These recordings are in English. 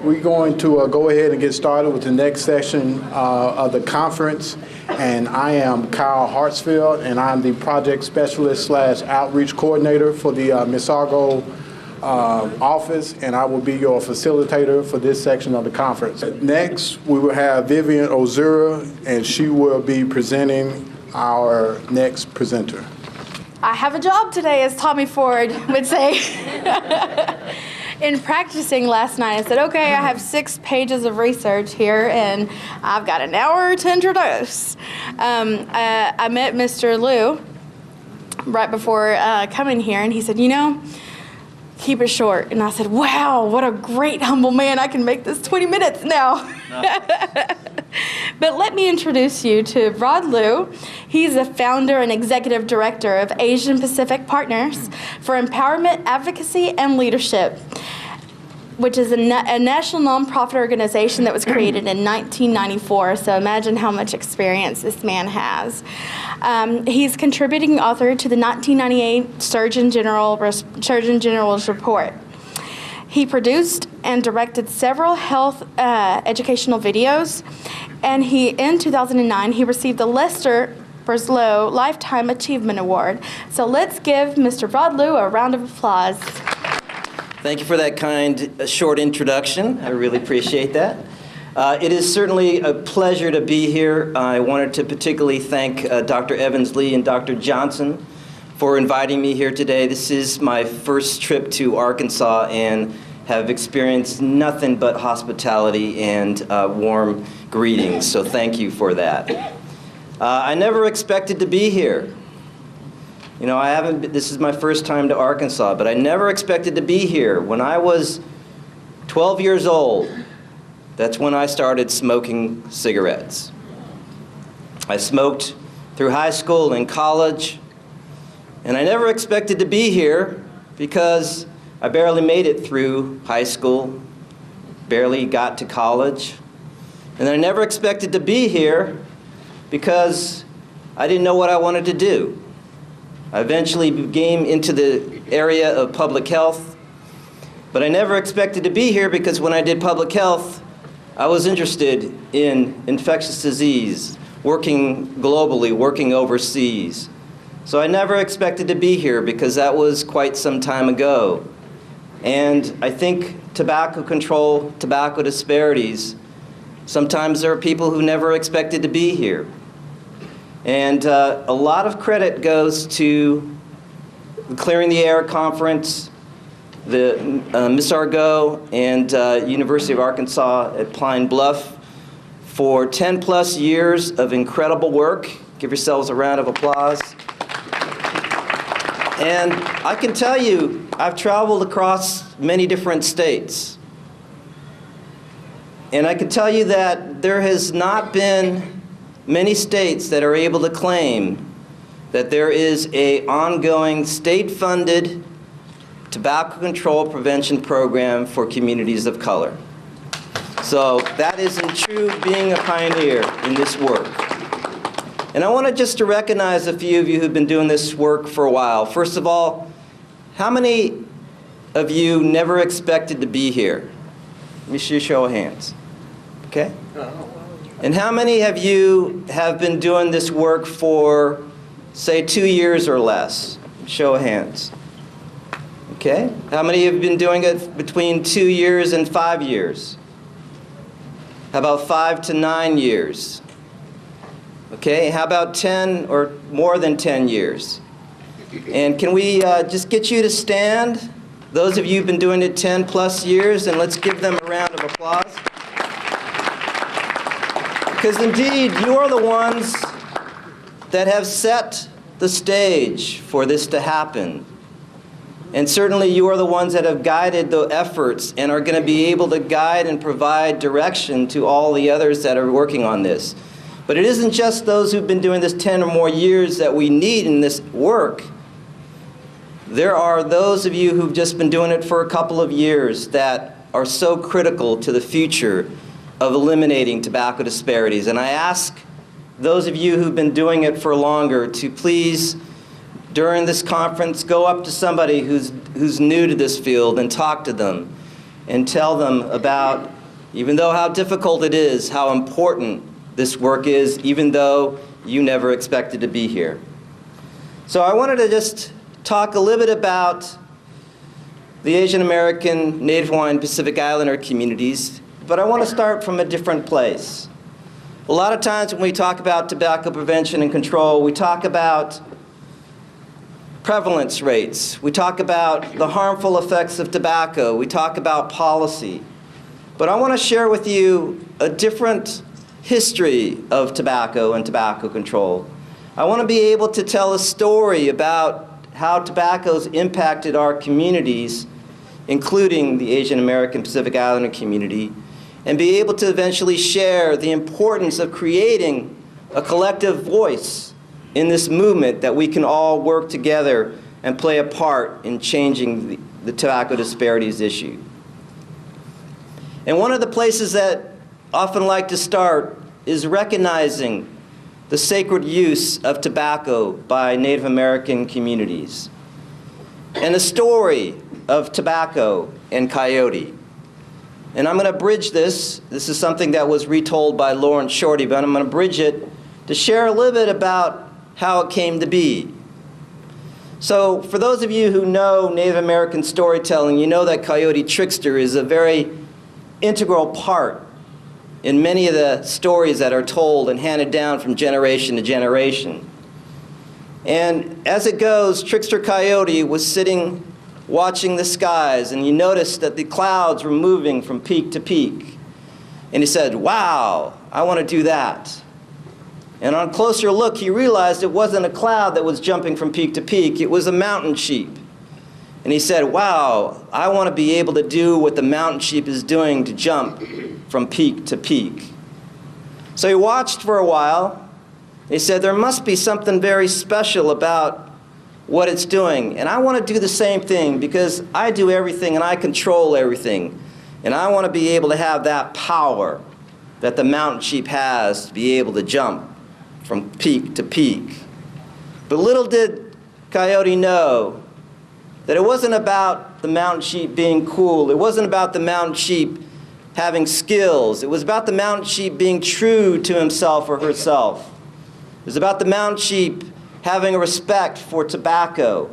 We're going to go ahead and get started with the next session of the conference. And I am Kyle Hartsfield, and I'm the project specialist / outreach coordinator for the Misargo office, and I will be your facilitator for this section of the conference. Next, we will have Vivian Ozura, and she will be presenting our next presenter. I have a job today, as Tommy Ford would say. In practicing last night, I said, okay, I have 6 pages of research here, and I've got an hour to introduce. I met Mr. Liu right before coming here, and he said, you know, keep it short. And I said, wow, what a great, humble man. I can make this 20 minutes now. But let me introduce you to Rod Liu. He's the founder and executive director of Asian Pacific Partners for Empowerment, Advocacy, and Leadership, which is a national nonprofit organization that was created in 1994. So imagine how much experience this man has. He's contributing author to the 1998 Surgeon General's report. He produced and directed several health educational videos, and in 2009, he received the Lester Breslow Lifetime Achievement Award. So let's give Mr. Rod Liu a round of applause. Thank you for that kind, short introduction. I really appreciate that. It is certainly a pleasure to be here. I wanted to particularly thank Dr. Evans-Lee and Dr. Johnson for inviting me here today. This is my first trip to Arkansas and have experienced nothing but hospitality and warm greetings, so thank you for that. I never expected to be here. You know, this is my first time to Arkansas, but I never expected to be here. When I was 12 years old, that's when I started smoking cigarettes. I smoked through high school and college, and I never expected to be here because I barely made it through high school, barely got to college, and I never expected to be here because I didn't know what I wanted to do. I eventually came into the area of public health, but I never expected to be here because when I did public health, I was interested in infectious disease, working globally, working overseas. So I never expected to be here because that was quite some time ago. And I think tobacco control, tobacco disparities, sometimes there are people who never expected to be here. And a lot of credit goes to the Clearing the Air Conference, the Misargo, and University of Arkansas at Pine Bluff for 10+ years of incredible work. Give yourselves a round of applause. And I can tell you, I've traveled across many different states. And I can tell you that there has not been many states that are able to claim that there is an ongoing state-funded tobacco control prevention program for communities of color. So that is in true being a pioneer in this work. And I want just to recognize a few of you who've been doing this work for a while. First of all, how many of you never expected to be here? Let me see a show of hands. Okay? And how many of you have been doing this work for, say, 2 years or less? Show of hands. Okay? How many have been doing it between 2 years and 5 years? How about 5 to 9 years? Okay, how about 10 or more than 10 years? And can we just get you to stand? Those of you who've been doing it 10+ years, and let's give them a round of applause. Because indeed, you are the ones that have set the stage for this to happen. And certainly you are the ones that have guided the efforts and are going to be able to guide and provide direction to all the others that are working on this. But it isn't just those who've been doing this 10 or more years that we need in this work. There are those of you who've just been doing it for a couple of years that are so critical to the future of eliminating tobacco disparities. And I ask those of you who've been doing it for longer to please, during this conference, go up to somebody who's new to this field and talk to them. and tell them about, even though how difficult it is, how important this work is, even though you never expected to be here. So I wanted to just talk a little bit about the Asian American, Native Hawaiian, Pacific Islander communities, but I want to start from a different place. A lot of times when we talk about tobacco prevention and control, we talk about prevalence rates. We talk about the harmful effects of tobacco. We talk about policy. But I want to share with you a different history of tobacco and tobacco control. I want to be able to tell a story about how tobacco's impacted our communities, including the Asian American Pacific Islander community, and be able to eventually share the importance of creating a collective voice in this movement that we can all work together and play a part in changing the tobacco disparities issue. And one of the places that I often like to start is recognizing the sacred use of tobacco by Native American communities and the story of tobacco and coyote. And I'm going to bridge this. This is something that was retold by Lawrence Shorty, but I'm going to bridge it to share a little bit about how it came to be. So for those of you who know Native American storytelling, you know that Coyote Trickster is a very integral part in many of the stories that are told and handed down from generation to generation. And as it goes, Trickster Coyote was sitting watching the skies, and he noticed that the clouds were moving from peak to peak. And he said, "Wow, I want to do that." And on a closer look, he realized it wasn't a cloud that was jumping from peak to peak, it was a mountain sheep. And he said, "Wow, I want to be able to do what the mountain sheep is doing to jump from peak to peak." So he watched for a while. He said, "There must be something very special about what it's doing. And I want to do the same thing because I do everything and I control everything. And I want to be able to have that power that the mountain sheep has to be able to jump from peak to peak." But little did Coyote know that it wasn't about the mountain sheep being cool. It wasn't about the mountain sheep having skills. It was about the mountain sheep being true to himself or herself. It was about the mountain sheep having a respect for tobacco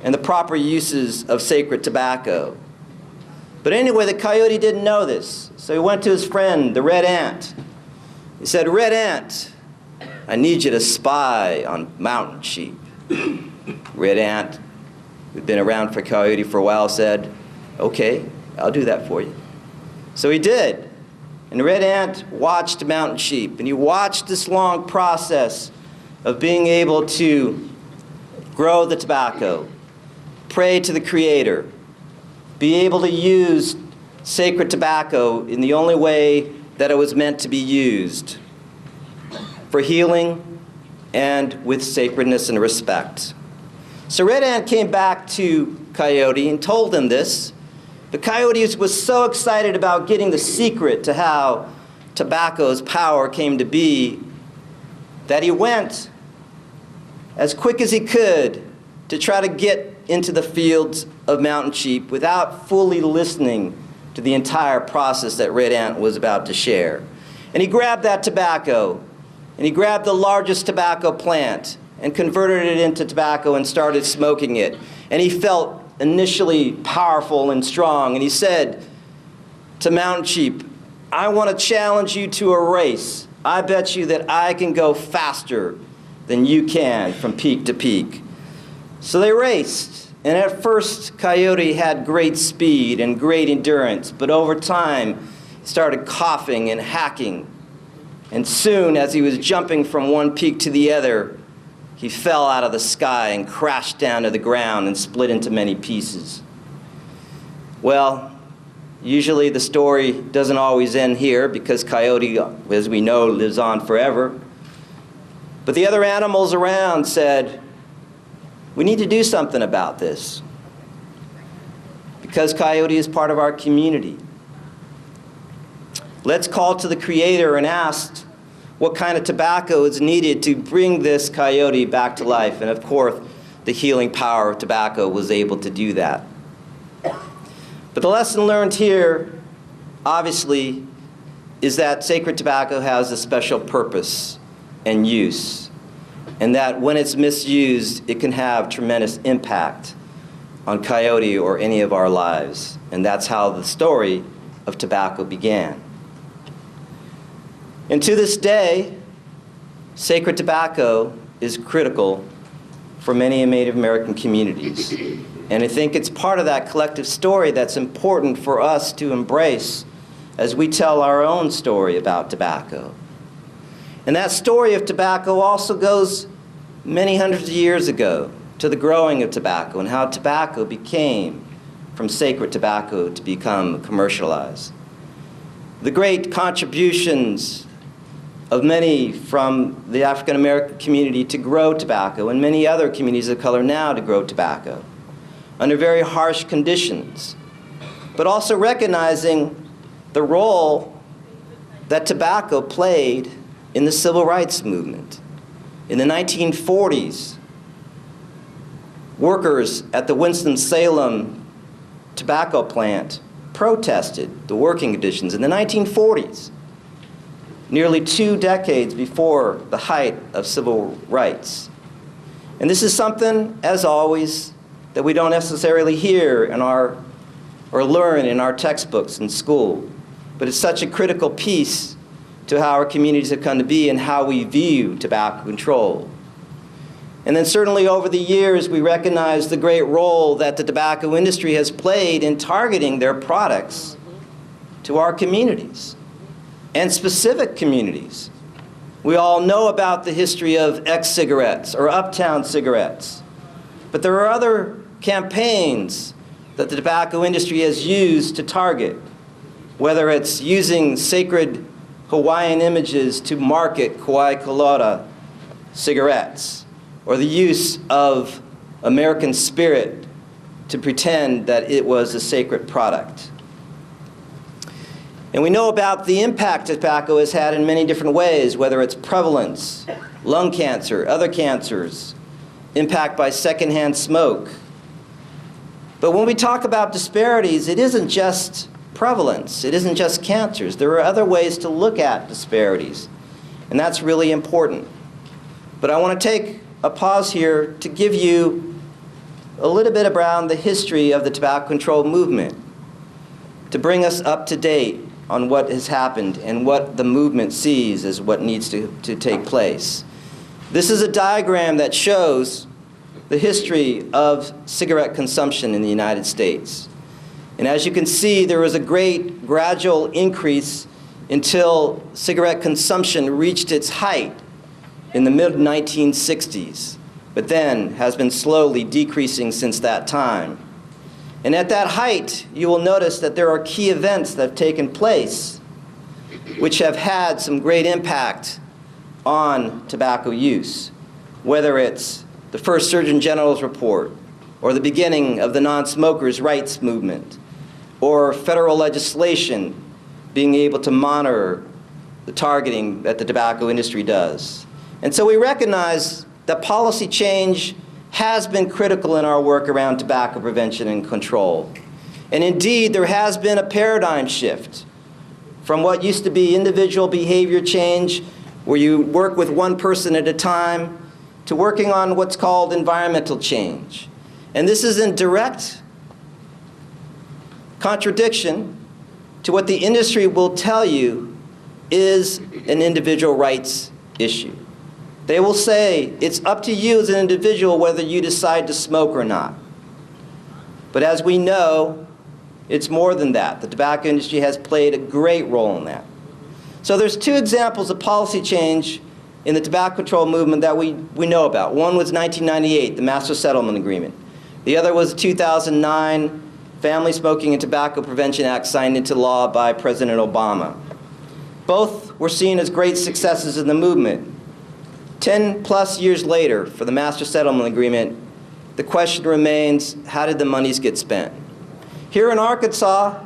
and the proper uses of sacred tobacco. But anyway, the coyote didn't know this, so he went to his friend, the red ant. He said, "Red ant, I need you to spy on mountain sheep." Red ant, who'd been around for coyote for a while, said, "Okay, I'll do that for you." So he did. And the red ant watched mountain sheep, and he watched this long process of being able to grow the tobacco, pray to the Creator, be able to use sacred tobacco in the only way that it was meant to be used, for healing and with sacredness and respect. So Red Ant came back to Coyote and told him this. The Coyote was so excited about getting the secret to how tobacco's power came to be that he went as quick as he could to try to get into the fields of mountain sheep without fully listening to the entire process that Red Ant was about to share. And he grabbed that tobacco, and he grabbed the largest tobacco plant and converted it into tobacco and started smoking it. And he felt initially powerful and strong, and he said to mountain sheep, "I want to challenge you to a race. I bet you that I can go faster than you can from peak to peak." So they raced, and at first Coyote had great speed and great endurance, but over time he started coughing and hacking. And soon, as he was jumping from one peak to the other, he fell out of the sky and crashed down to the ground and split into many pieces. Well, usually the story doesn't always end here because Coyote, as we know, lives on forever. But the other animals around said, "We need to do something about this because Coyote is part of our community. Let's call to the Creator and ask what kind of tobacco is needed to bring this coyote back to life." And of course, the healing power of tobacco was able to do that. But the lesson learned here, obviously, is that sacred tobacco has a special purpose and use, and that when it's misused, it can have tremendous impact on Coyote or any of our lives. And that's how the story of tobacco began. And to this day, sacred tobacco is critical for many Native American communities. And I think it's part of that collective story that's important for us to embrace as we tell our own story about tobacco. And that story of tobacco also goes many hundreds of years ago to the growing of tobacco and how tobacco became from sacred tobacco to become commercialized. The great contributions of many from the African American community to grow tobacco and many other communities of color now to grow tobacco under very harsh conditions, but also recognizing the role that tobacco played in the civil rights movement. In the 1940s, workers at the Winston-Salem tobacco plant protested the working conditions in the 1940s, nearly 2 decades before the height of civil rights. And this is something, as always, that we don't necessarily hear in or learn in our textbooks in school. But it's such a critical piece to how our communities have come to be and how we view tobacco control. And then certainly over the years, we recognize the great role that the tobacco industry has played in targeting their products to our communities and specific communities. We all know about the history of X-cigarettes or Uptown cigarettes, but there are other campaigns that the tobacco industry has used to target, whether it's using sacred Hawaiian images to market Kauai Kolora cigarettes, or the use of American Spirit to pretend that it was a sacred product. And we know about the impact tobacco has had in many different ways, whether it's prevalence, lung cancer, other cancers, impact by secondhand smoke. But when we talk about disparities, it isn't just prevalence, it isn't just cancers. There are other ways to look at disparities, and that's really important. But I want to take a pause here to give you a little bit around the history of the tobacco control movement, to bring us up to date on what has happened and what the movement sees as what needs to take place. This is a diagram that shows the history of cigarette consumption in the United States. And as you can see, there was a great gradual increase until cigarette consumption reached its height in the mid-1960s, but then has been slowly decreasing since that time. And at that height, you will notice that there are key events that have taken place which have had some great impact on tobacco use, whether it's the first Surgeon General's report, or the beginning of the non-smokers' rights movement, or federal legislation being able to monitor the targeting that the tobacco industry does. And so we recognize that policy change has been critical in our work around tobacco prevention and control. And indeed, there has been a paradigm shift from what used to be individual behavior change, where you work with one person at a time, to working on what's called environmental change. And this is in direct contradiction to what the industry will tell you is an individual rights issue. They will say, it's up to you as an individual whether you decide to smoke or not. But as we know, it's more than that. The tobacco industry has played a great role in that. So there's 2 examples of policy change in the tobacco control movement that we know about. One was 1998, the Master Settlement Agreement. The other was the 2009 Family Smoking and Tobacco Prevention Act signed into law by President Obama. Both were seen as great successes in the movement. 10+ years later, for the Master Settlement Agreement, the question remains, how did the monies get spent? Here in Arkansas,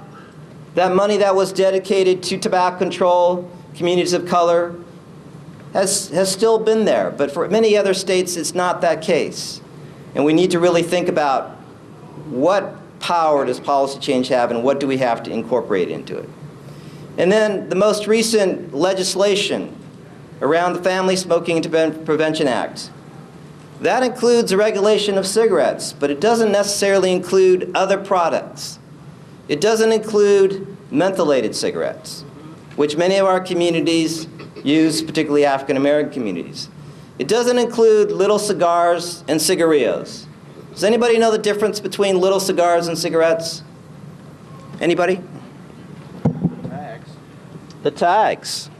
that money that was dedicated to tobacco control, communities of color, has still been there. But for many other states, it's not that case. And we need to really think about what power does policy change have, and what do we have to incorporate into it? And then the most recent legislation around the Family Smoking Prevention Act. That includes the regulation of cigarettes, but it doesn't necessarily include other products. It doesn't include mentholated cigarettes, which many of our communities use, particularly African American communities. It doesn't include little cigars and cigarillos. Does anybody know the difference between little cigars and cigarettes? Anybody? Tags. The tags.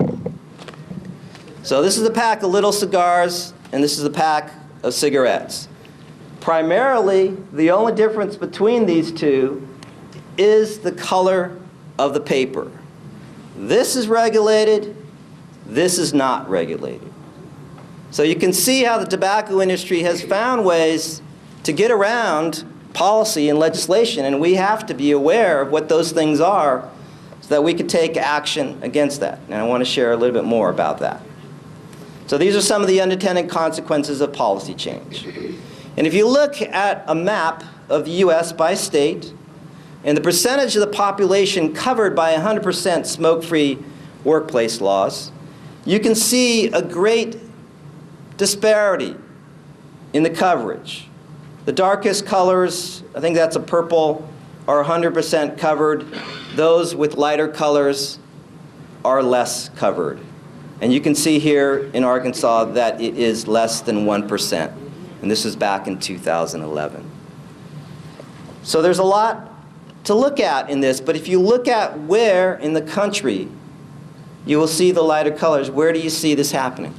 So this is a pack of little cigars, and this is a pack of cigarettes. Primarily, the only difference between these two is the color of the paper. This is regulated, this is not regulated. So you can see how the tobacco industry has found ways to get around policy and legislation, and we have to be aware of what those things are so that we can take action against that. And I want to share a little bit more about that. So these are some of the unintended consequences of policy change. And if you look at a map of the US by state, and the percentage of the population covered by 100% smoke-free workplace laws, you can see a great disparity in the coverage. The darkest colors, I think that's a purple, are 100% covered. Those with lighter colors are less covered. And you can see here in Arkansas that it is less than 1%. And this is back in 2011. So there's a lot to look at in this, but if you look at where in the country, you will see the lighter colors. Where do you see this happening?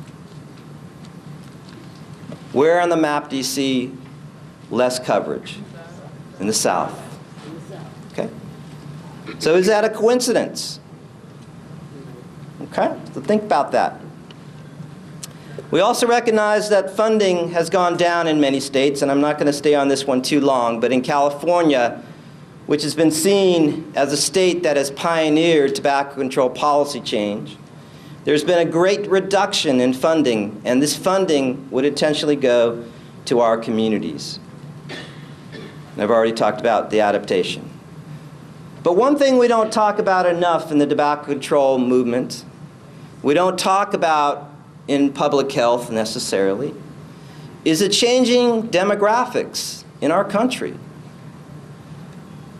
Where on the map do you see less coverage? In the South. Okay? So is that a coincidence? Okay? So think about that. We also recognize that funding has gone down in many states, and I'm not going to stay on this one too long, but in California, which has been seen as a state that has pioneered tobacco control policy change, there's been a great reduction in funding, and this funding would intentionally go to our communities. And I've already talked about the adaptation. But one thing we don't talk about enough in the tobacco control movement, we don't talk about in public health necessarily, is the changing demographics in our country.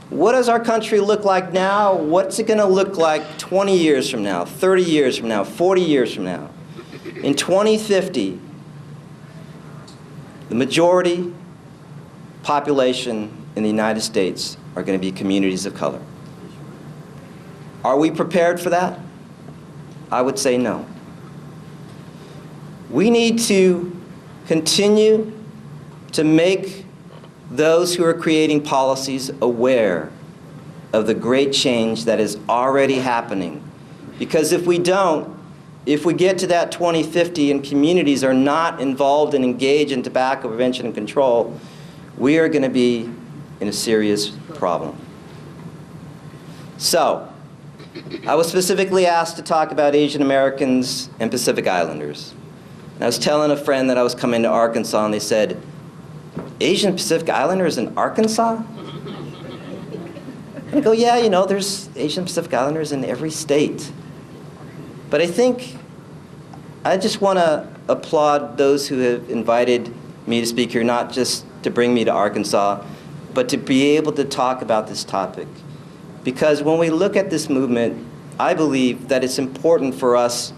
What does our country look like now? What's it going to look like 20 years from now, 30 years from now, 40 years from now? In 2050, the majority population in the United States are going to be communities of color. Are we prepared for that? I would say no. We need to continue to make those who are creating policies aware of the great change that is already happening. Because if we don't, if we get to that 2050 and communities are not involved and engaged in tobacco prevention and control, we are going to be in a serious problem. So, I was specifically asked to talk about Asian Americans and Pacific Islanders. And I was telling a friend that I was coming to Arkansas, and they said, Asian Pacific Islanders in Arkansas? And I go, yeah, you know, there's Asian Pacific Islanders in every state. But I think I just want to applaud those who have invited me to speak here, not just to bring me to Arkansas, but to be able to talk about this topic. Because when we look at this movement, I believe that it's important for us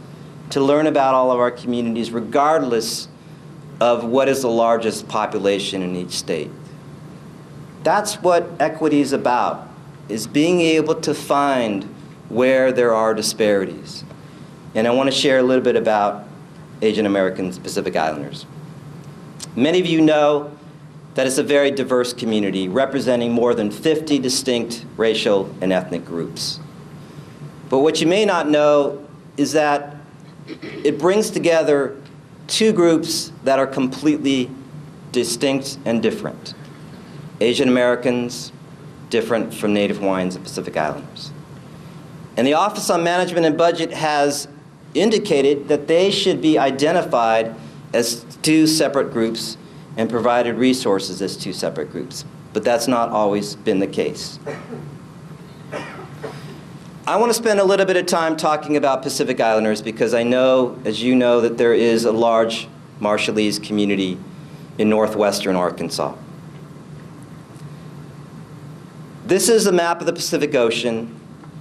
to learn about all of our communities, regardless of what is the largest population in each state. That's what equity is about, is being able to find where there are disparities. And I want to share a little bit about Asian Americans, Pacific Islanders. Many of you know that it's a very diverse community, representing more than 50 distinct racial and ethnic groups. But what you may not know is that it brings together two groups that are completely distinct and different. Asian Americans, different from Native Hawaiians and Pacific Islanders. And the Office on Management and Budget has indicated that they should be identified as two separate groups and provided resources as two separate groups. but that's not always been the case. I want to spend a little bit of time talking about Pacific Islanders because I know, as you know, that there is a large Marshallese community in northwestern Arkansas. This is a map of the Pacific Ocean,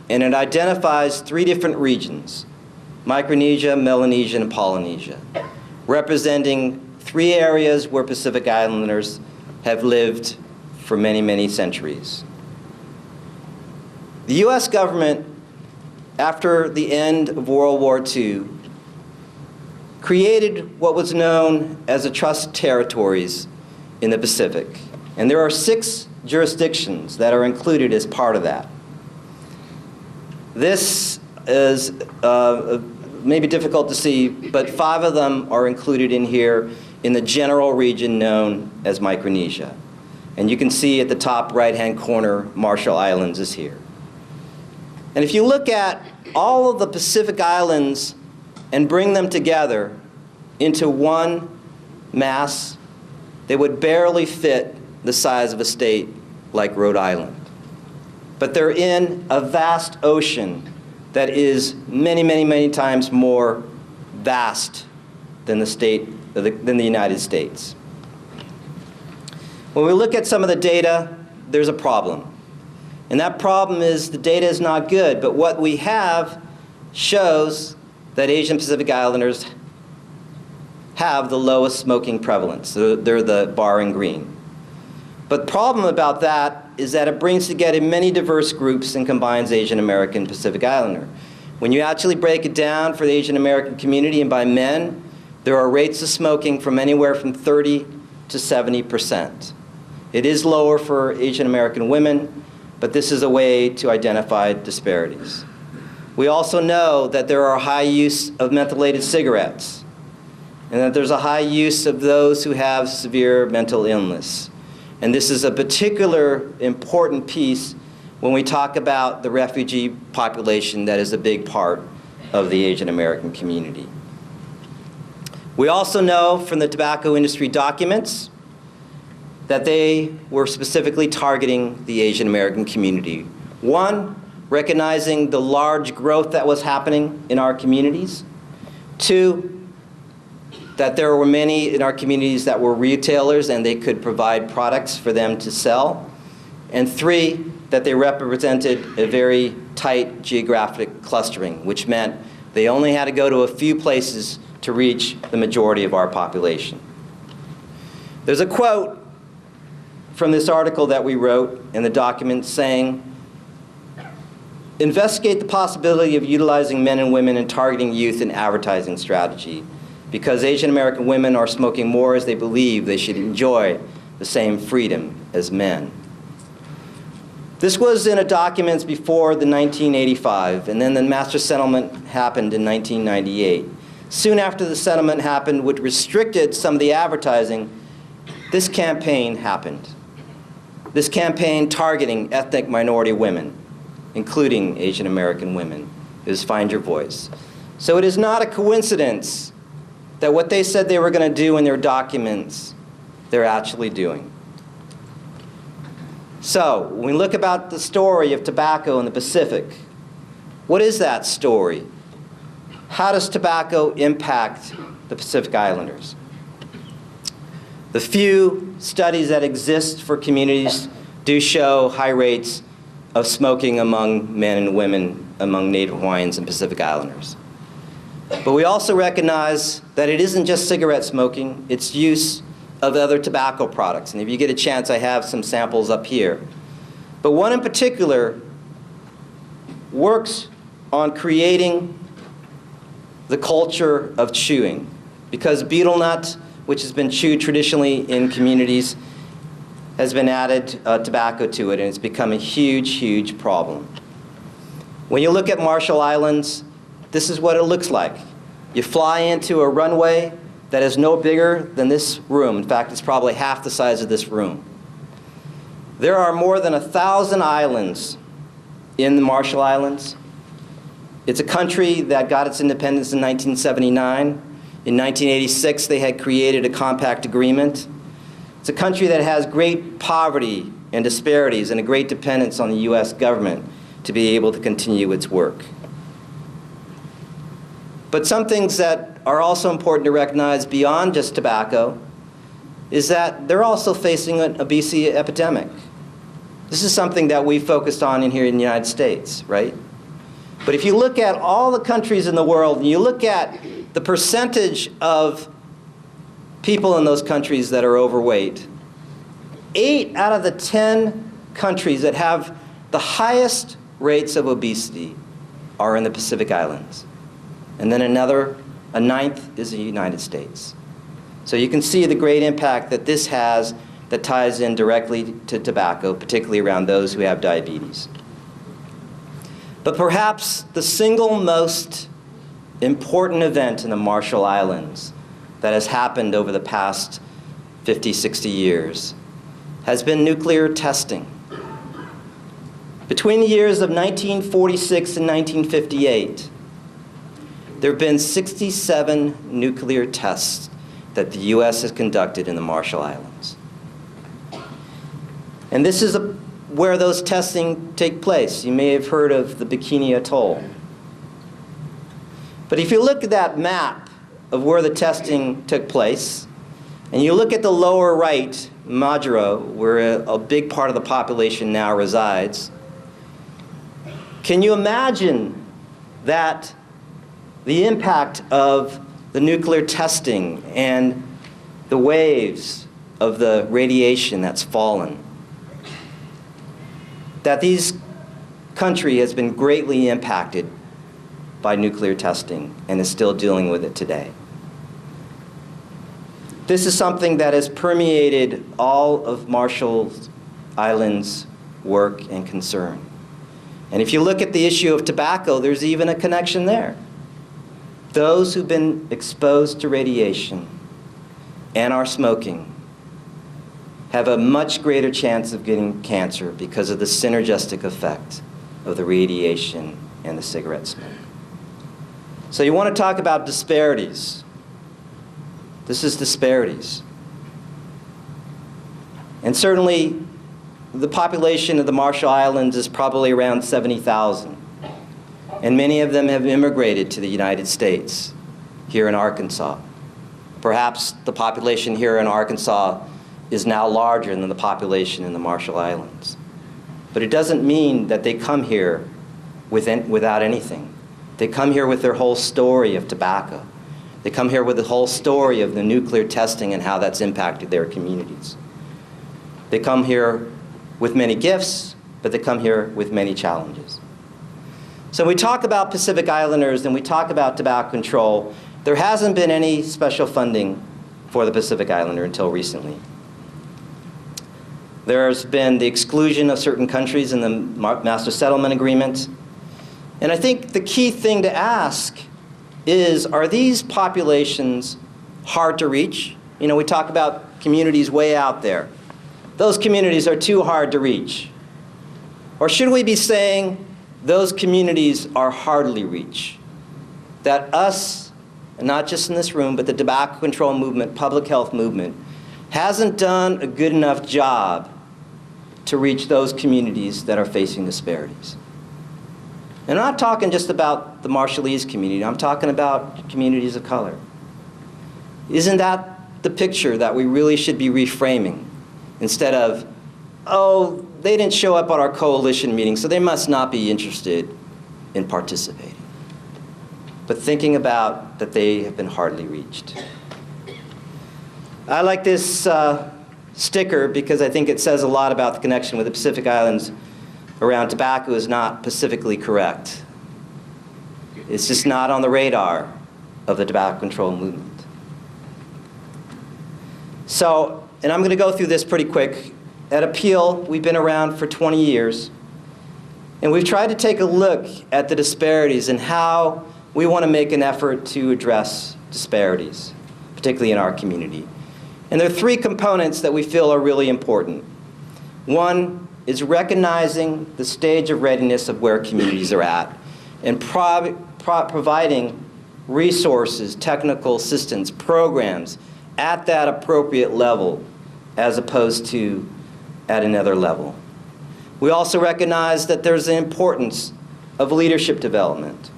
and it identifies 3 different regions: Micronesia, Melanesia, and Polynesia, representing 3 areas where Pacific Islanders have lived for many, many centuries. The U.S. government, after the end of World War II, created what was known as the Trust Territories in the Pacific. And there are 6 jurisdictions that are included as part of that. This is maybe difficult to see, but 5 of them are included in here in the general region known as Micronesia. And you can see at the top right-hand corner, Marshall Islands is here. And if you look at all of the Pacific Islands and bring them together into one mass, they would barely fit the size of a state like Rhode Island. But they're in a vast ocean that is many, many, many times more vast than the United States. When we look at some of the data, there's a problem. And that problem is the data is not good, but what we have shows that Asian Pacific Islanders have the lowest smoking prevalence. They're the bar in green. But the problem about that is that it brings together many diverse groups and combines Asian American Pacific Islander. When you actually break it down for the Asian American community and by men, there are rates of smoking from anywhere from 30 to 70%. It is lower for Asian American women, but this is a way to identify disparities. We also know that there are high use of mentholated cigarettes, and that there's a high use of those who have severe mental illness. And this is a particular important piece when we talk about the refugee population that is a big part of the Asian American community. We also know from the tobacco industry documents that they were specifically targeting the Asian American community. 1, recognizing the large growth that was happening in our communities. 2, that there were many in our communities that were retailers and they could provide products for them to sell. And 3, that they represented a very tight geographic clustering, which meant they only had to go to a few places to reach the majority of our population. There's a quote from this article that we wrote in the document saying, investigate the possibility of utilizing men and women in targeting youth in advertising strategy, because Asian American women are smoking more as they believe they should enjoy the same freedom as men. This was in a document before the 1985, and then the master settlement happened in 1998. Soon after the settlement happened, which restricted some of the advertising, this campaign happened. This campaign targeting ethnic minority women, including Asian American women, is Find Your Voice. So it is not a coincidence that what they said they were going to do in their documents, they're actually doing. So when we look about the story of tobacco in the Pacific, what is that story? How does tobacco impact the Pacific Islanders? The few studies that exist for communities do show high rates of smoking among men and women, among Native Hawaiians and Pacific Islanders. But we also recognize that it isn't just cigarette smoking, it's use of other tobacco products. And if you get a chance, I have some samples up here. But one in particular works on creating the culture of chewing, because betel nut, which has been chewed traditionally in communities, has been added tobacco to it, and it's become a huge, huge problem. When you look at Marshall Islands, this is what it looks like. You fly into a runway that is no bigger than this room. In fact, it's probably half the size of this room. There are more than 1,000 islands in the Marshall Islands. It's a country that got its independence in 1979. In 1986, they had created a compact agreement. It's a country that has great poverty and disparities and a great dependence on the U.S. government to be able to continue its work. But some things that are also important to recognize beyond just tobacco is that they're also facing an obesity epidemic. This is something that we focused on in here in the United States, right? But if you look at all the countries in the world and you look at the percentage of people in those countries that are overweight, 8 out of the 10 countries that have the highest rates of obesity are in the Pacific Islands. And then a ninth is the United States. So you can see the great impact that this has that ties in directly to tobacco, particularly around those who have diabetes. But perhaps the single most important event in the Marshall Islands that has happened over the past 50, 60 years has been nuclear testing. Between the years of 1946 and 1958, there have been 67 nuclear tests that the U.S. has conducted in the Marshall Islands. And this is where those testing take place. You may have heard of the Bikini Atoll. But if you look at that map of where the testing took place, and you look at the lower right, Majuro, where a big part of the population now resides, can you imagine that the impact of the nuclear testing and the waves of the radiation that's fallen, that this country has been greatly impacted by nuclear testing and is still dealing with it today? This is something that has permeated all of Marshall Islands' work and concern. And if you look at the issue of tobacco, there's even a connection there. Those who've been exposed to radiation and are smoking have a much greater chance of getting cancer because of the synergistic effect of the radiation and the cigarette smoke. So you want to talk about disparities. This is disparities. And certainly, the population of the Marshall Islands is probably around 70,000. And many of them have immigrated to the United States, here in Arkansas. Perhaps the population here in Arkansas is now larger than the population in the Marshall Islands. But it doesn't mean that they come here without anything. They come here with their whole story of tobacco. They come here with the whole story of the nuclear testing and how that's impacted their communities. They come here with many gifts, but they come here with many challenges. So we talk about Pacific Islanders and we talk about tobacco control. There hasn't been any special funding for the Pacific Islander until recently. There's been the exclusion of certain countries in the Master Settlement Agreement. And I think the key thing to ask is, are these populations hard to reach? You know, we talk about communities way out there. Those communities are too hard to reach. Or should we be saying those communities are hardly reached? That us, and not just in this room, but the tobacco control movement, public health movement, hasn't done a good enough job to reach those communities that are facing disparities. And I'm not talking just about the Marshallese community, I'm talking about communities of color. Isn't that the picture that we really should be reframing? Instead of, oh, they didn't show up at our coalition meeting, so they must not be interested in participating. But thinking about that they have been hardly reached. I like this sticker because I think it says a lot about the connection with the Pacific Islands around tobacco is not pacifically correct. It's just not on the radar of the tobacco control movement. So, and I'm going to go through this pretty quick. At Appeal, we've been around for 20 years, and we've tried to take a look at the disparities and how we want to make an effort to address disparities, particularly in our community. And there are 3 components that we feel are really important. One is recognizing the stage of readiness of where communities are at and providing resources, technical assistance, programs at that appropriate level, as opposed to at another level. We also recognize that there's the importance of leadership development.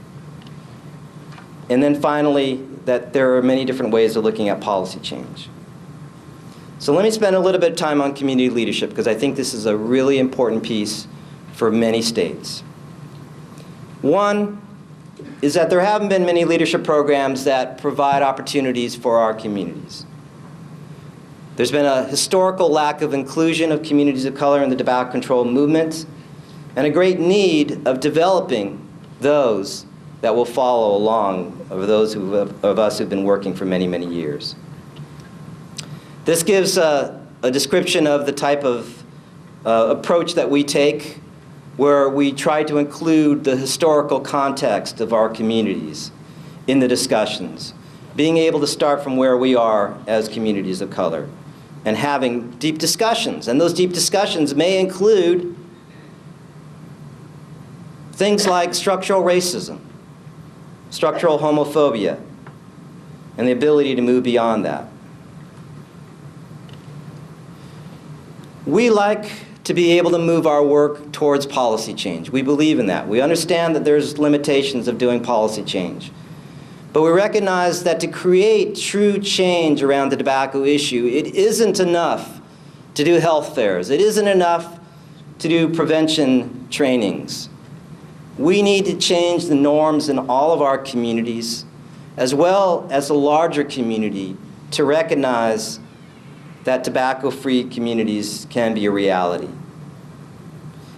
And then finally, that there are many different ways of looking at policy change. So let me spend a little bit of time on community leadership, because I think this is a really important piece for many states. One is that there haven't been many leadership programs that provide opportunities for our communities. There's been a historical lack of inclusion of communities of color in the tobacco control movement, and a great need of developing those that will follow along of those of us who've been working for many, many years. This gives a description of the type of approach that we take, where we try to include the historical context of our communities in the discussions, being able to start from where we are as communities of color, and having deep discussions. And those deep discussions may include things like structural racism, structural homophobia, and the ability to move beyond that. We like to be able to move our work towards policy change. We believe in that. We understand that there's limitations of doing policy change. But we recognize that to create true change around the tobacco issue, it isn't enough to do health fairs. It isn't enough to do prevention trainings. We need to change the norms in all of our communities, as well as a larger community, to recognize that tobacco-free communities can be a reality.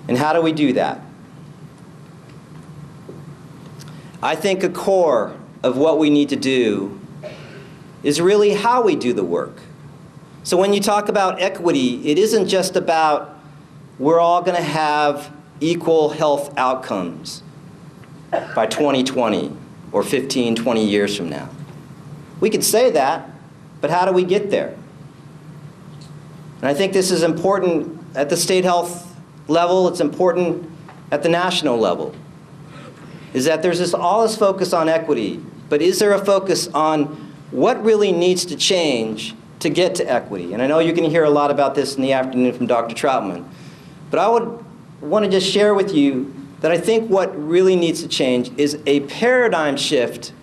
And how do we do that? I think a core of what we need to do is really how we do the work. So when you talk about equity, it isn't just about we're all going to have equal health outcomes by 2020 or 15, 20 years from now. We could say that, but how do we get there? And I think this is important at the state health level. It's important at the national level, is that there's all this focus on equity, but is there a focus on what really needs to change to get to equity? And I know you can hear a lot about this in the afternoon from Dr. Troutman, but I would want to just share with you that I think what really needs to change is a paradigm shift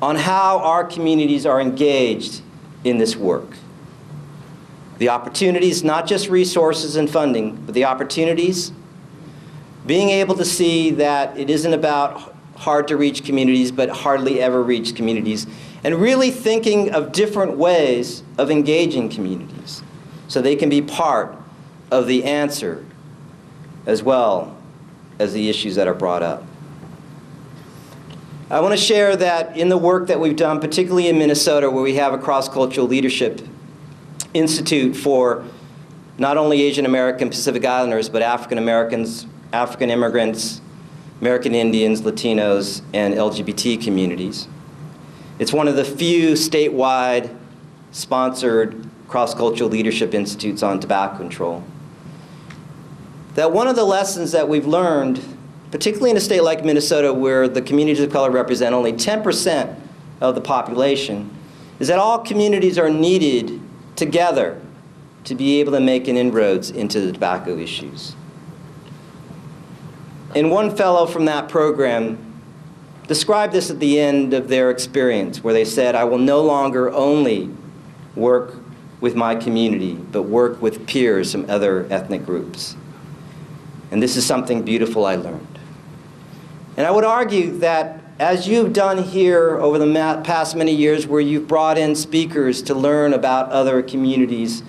on how our communities are engaged in this work. The opportunities, not just resources and funding, but the opportunities, being able to see that it isn't about hard-to-reach communities, but hardly ever reached communities, and really thinking of different ways of engaging communities so they can be part of the answer as well as the issues that are brought up. I want to share that in the work that we've done, particularly in Minnesota, where we have a cross-cultural leadership institute for not only Asian American Pacific Islanders, but African Americans, African immigrants, American Indians, Latinos, and LGBT communities. It's one of the few statewide sponsored cross-cultural leadership institutes on tobacco control. That one of the lessons that we've learned, particularly in a state like Minnesota, where the communities of color represent only 10% of the population, is that all communities are needed together to be able to make an inroads into the tobacco issues. And one fellow from that program described this at the end of their experience, where they said, I will no longer only work with my community, but work with peers from other ethnic groups. And this is something beautiful I learned. And I would argue that as you've done here over the past many years, where you've brought in speakers to learn about other communities,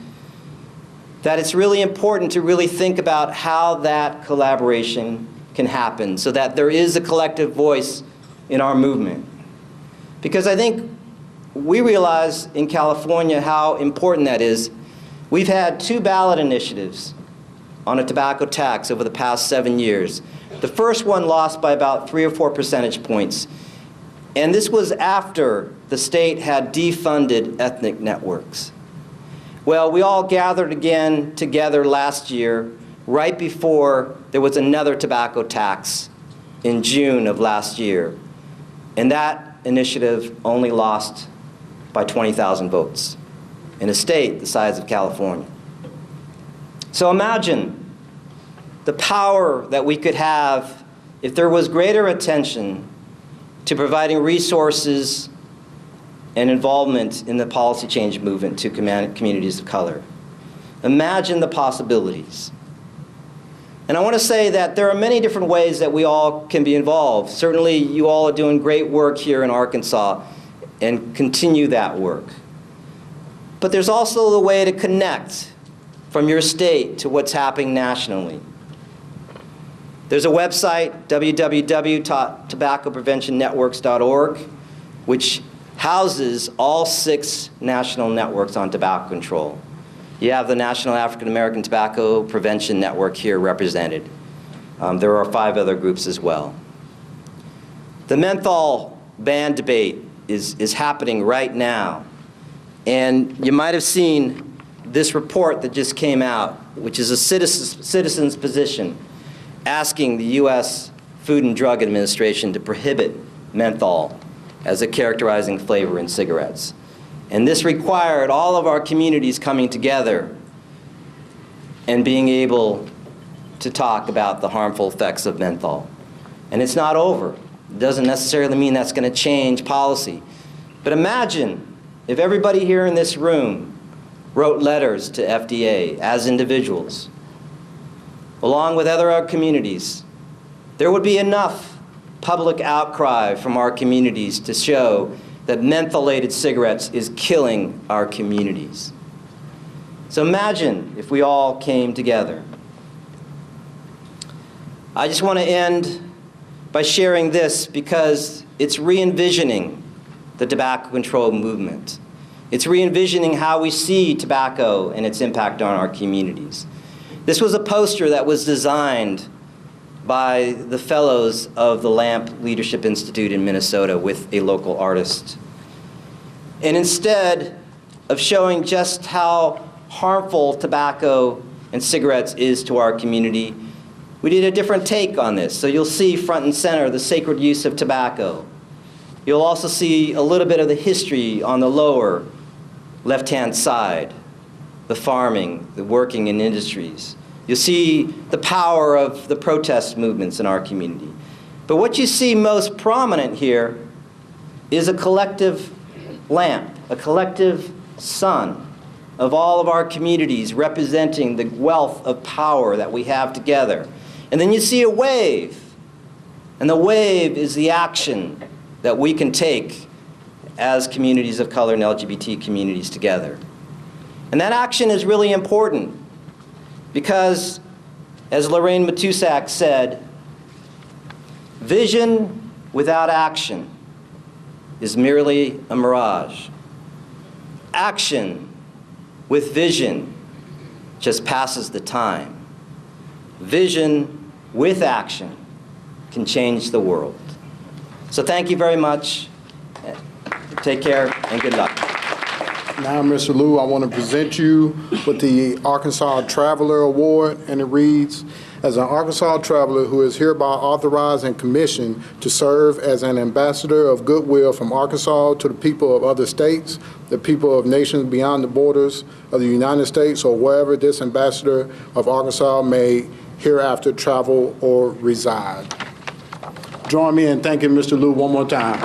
that it's really important to really think about how that collaboration can happen so that there is a collective voice in our movement. Because I think we realize in California how important that is. We've had 2 ballot initiatives on a tobacco tax over the past 7 years. The first one lost by about 3 or 4 percentage points. And this was after the state had defunded ethnic networks. Well, we all gathered again together last year, right before there was another tobacco tax in June of last year. And that initiative only lost by 20,000 votes in a state the size of California. So imagine the power that we could have if there was greater attention to providing resources and involvement in the policy change movement to communities of color. Imagine the possibilities. And I want to say that there are many different ways that we all can be involved. Certainly, you all are doing great work here in Arkansas, and continue that work. But there's also the way to connect from your state to what's happening nationally. There's a website, www.tobaccopreventionnetworks.org, which houses all 6 national networks on tobacco control. You have the National African American Tobacco Prevention Network here represented. There are 5 other groups as well. The menthol ban debate is happening right now. And you might have seen this report that just came out, which is a citizen's position asking the U.S. Food and Drug Administration to prohibit menthol as a characterizing flavor in cigarettes. And this required all of our communities coming together and being able to talk about the harmful effects of menthol. And it's not over. It doesn't necessarily mean that's going to change policy. But imagine if everybody here in this room wrote letters to FDA as individuals, along with other communities. There would be enough public outcry from our communities to show that mentholated cigarettes is killing our communities. So imagine if we all came together. I just want to end by sharing this because it's re-envisioning the tobacco control movement. It's re-envisioning how we see tobacco and its impact on our communities. This was a poster that was designed by the fellows of the LAMP Leadership Institute in Minnesota with a local artist. And instead of showing just how harmful tobacco and cigarettes is to our community, we did a different take on this. So you'll see front and center the sacred use of tobacco. You'll also see a little bit of the history on the lower left-hand side, the farming, the working in industries. You'll see the power of the protest movements in our community. But what you see most prominent here is a collective lamp, a collective sun of all of our communities representing the wealth of power that we have together. And then you see a wave, and the wave is the action that we can take as communities of color and LGBT communities together. And that action is really important because, as Lorraine Matusak said, vision without action is merely a mirage. Action with vision just passes the time. Vision with action can change the world. So thank you very much. Take care and good luck. Now, Mr. Liu, I want to present you with the Arkansas Traveler Award, and it reads, as an Arkansas traveler who is hereby authorized and commissioned to serve as an ambassador of goodwill from Arkansas to the people of other states, the people of nations beyond the borders of the United States, or wherever this ambassador of Arkansas may hereafter travel or reside. Join me in thanking Mr. Liu one more time.